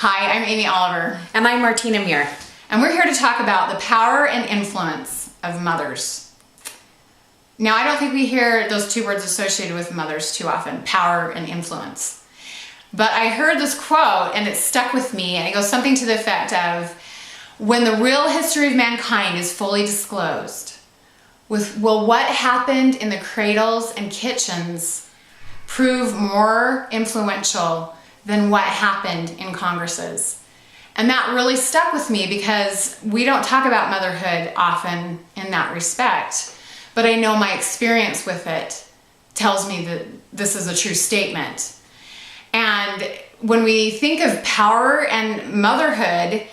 Hi, I'm Amy Oliver. And I'm Martina Muir. And we're here to talk about the power and influence of mothers. Now, I don't think we hear those two words associated with mothers too often, power and influence. But I heard this quote and it stuck with me, and it goes something to the effect of, when the real history of mankind is fully disclosed, will what happened in the cradles and kitchens prove more influential than what happened in congresses? And that really stuck with me because we don't talk about motherhood often in that respect. But I know my experience with it tells me that this is a true statement. And when we think of power and motherhood,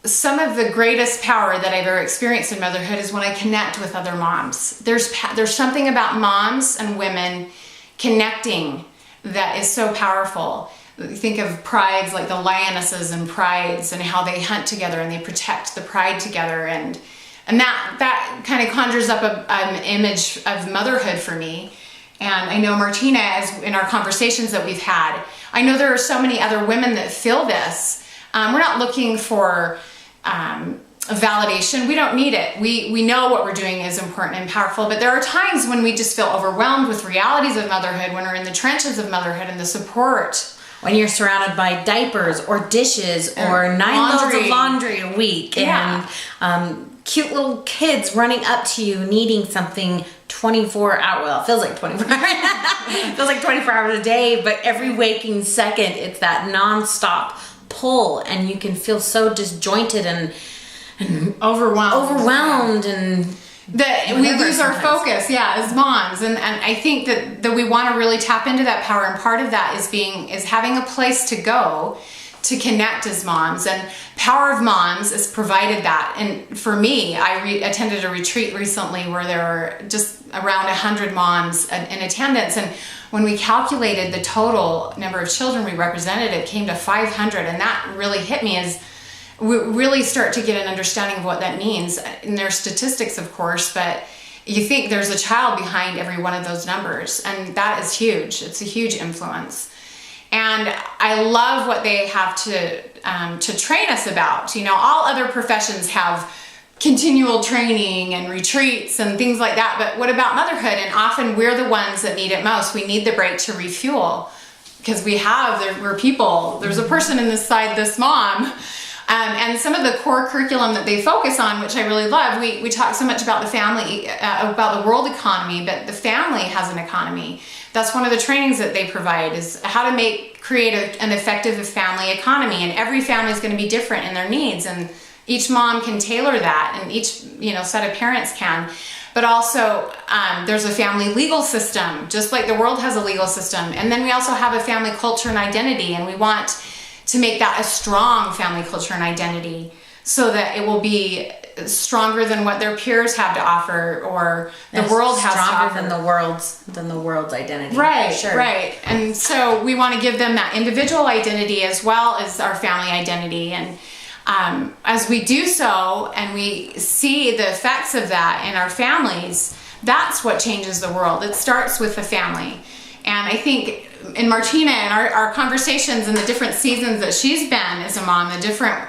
some of the greatest power that I've ever experienced in motherhood is when I connect with other moms. There's something about moms and women connecting that is so powerful. Think of prides like the lionesses and prides and how they hunt together and they protect the pride together, and that kind of conjures up an image of motherhood for me. And I know Martina, as in our conversations that we've had, I know there are so many other women that feel this. We're not looking for validation. We don't need it. We know what we're doing is important and powerful, but there are times when we just feel overwhelmed with realities of motherhood, when we're in the trenches of motherhood and the support. When you're surrounded by diapers or dishes or 9 loads of laundry a week, Yeah. and cute little kids running up to you needing something 24 hours. Well, it feels like 24 hours. It feels like 24 hours a day, but every waking second, it's that nonstop pull, and you can feel so disjointed and overwhelmed and that we lose our focus, as moms, and I think that we want to really tap into that power, and part of that is having a place to go to connect as moms. And Power of Moms has provided that. And for me, I attended a retreat recently where there were just around 100 moms in attendance, and when we calculated the total number of children we represented, it came to 500, and that really hit me as we really start to get an understanding of what that means. And there's statistics, of course, but you think there's a child behind every one of those numbers, and that is huge. It's a huge influence. And I love what they have to train us about. You know, all other professions have continual training and retreats and things like that, but what about motherhood? And often we're the ones that need it most. We need the break to refuel, because we're people. There's a person inside this mom. And some of the core curriculum that they focus on, which I really love, we talk so much about the family, about the world economy, but the family has an economy. That's one of the trainings that they provide, is how to create an effective family economy. And every family is going to be different in their needs, and each mom can tailor that, and each set of parents can. But also, there's a family legal system, just like the world has a legal system. And then we also have a family culture and identity, and we want to make that a strong family culture and identity, so that it will be stronger than what their peers have to offer, or the world has to offer. Stronger than the world's identity. Right, sure. Right. And so we want to give them that individual identity as well as our family identity. And as we do so, and we see the effects of that in our families, that's what changes the world. It starts with the family. And I think in Martina and our conversations and the different seasons that she's been as a mom, the different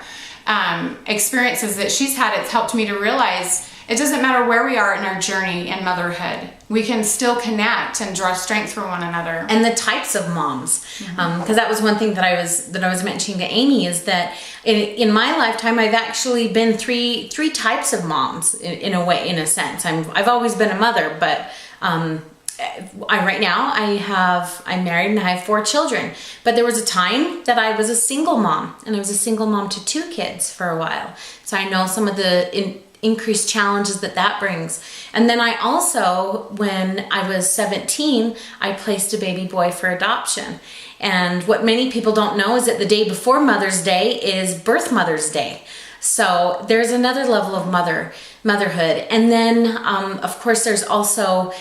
experiences that she's had, it's helped me to realize it doesn't matter where we are in our journey in motherhood. We can still connect and draw strength from one another. And the types of moms, because that was one thing that I was mentioning to Amy, is that in my lifetime I've actually been three types of moms in a sense. I've always been a mother, but right now I'm married and I have 4 children. But there was a time that I was a single mom, and I was a single mom to 2 kids for a while. So I know some of the increased challenges that brings. And then I also, when I was 17, I placed a baby boy for adoption. And what many people don't know is that the day before Mother's Day is Birth Mother's Day. So there's another level of motherhood. And then, of course, there's also,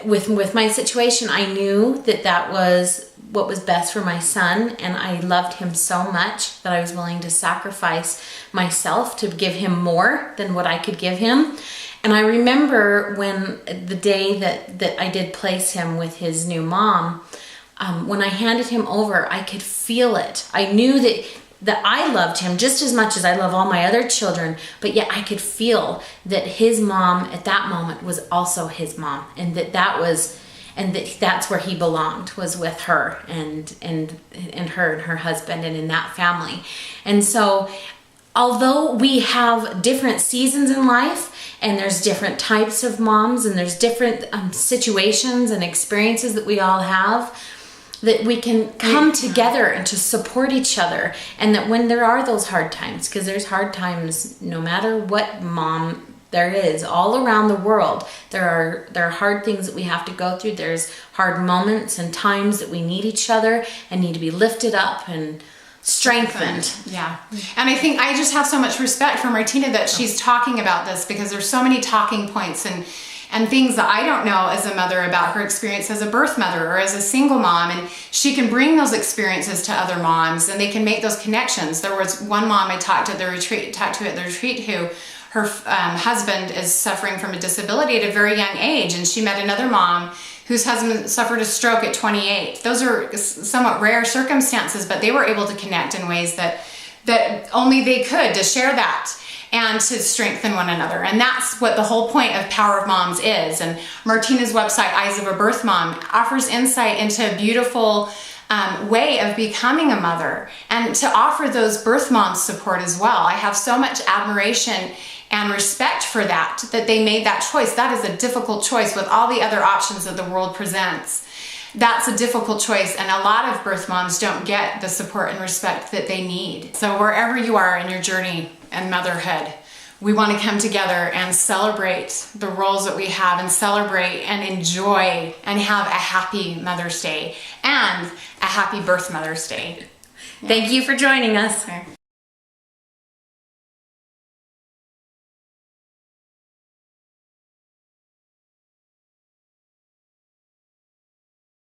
with my situation, I knew that was what was best for my son, and I loved him so much that I was willing to sacrifice myself to give him more than what I could give him. And I remember when the day that I did place him with his new mom, when I handed him over, I could feel it. I knew that I loved him just as much as I love all my other children, but yet I could feel that his mom at that moment was also his mom, and that's where he belonged, was with her and her husband and in that family. And so although we have different seasons in life, and there's different types of moms, and there's different situations and experiences that we all have, that we can come together and to support each other. And that when there are those hard times, because there's hard times no matter what mom there is all around the world, there are hard things that we have to go through. There's hard moments and times that we need each other and need to be lifted up and strengthened. Yeah. And I think I just have so much respect for Martina that she's talking about this, because there's so many talking points and things that I don't know as a mother about her experience as a birth mother or as a single mom, and she can bring those experiences to other moms and they can make those connections. There was one mom I talked to at the retreat who her husband is suffering from a disability at a very young age, and she met another mom whose husband suffered a stroke at 28. Those are somewhat rare circumstances, but they were able to connect in ways that only they could, to share that and to strengthen one another. And that's what the whole point of Power of Moms is. And Martina's website, Eyes of a Birth Mom, offers insight into a beautiful way of becoming a mother and to offer those birth moms support as well. I have so much admiration and respect for that they made that choice. That is a difficult choice with all the other options that the world presents. That's a difficult choice, and a lot of birth moms don't get the support and respect that they need. So wherever you are in your journey and motherhood, we want to come together and celebrate the roles that we have, and celebrate and enjoy and have a happy Mother's Day and a happy birth Mother's Day. Thank you for joining us. Okay.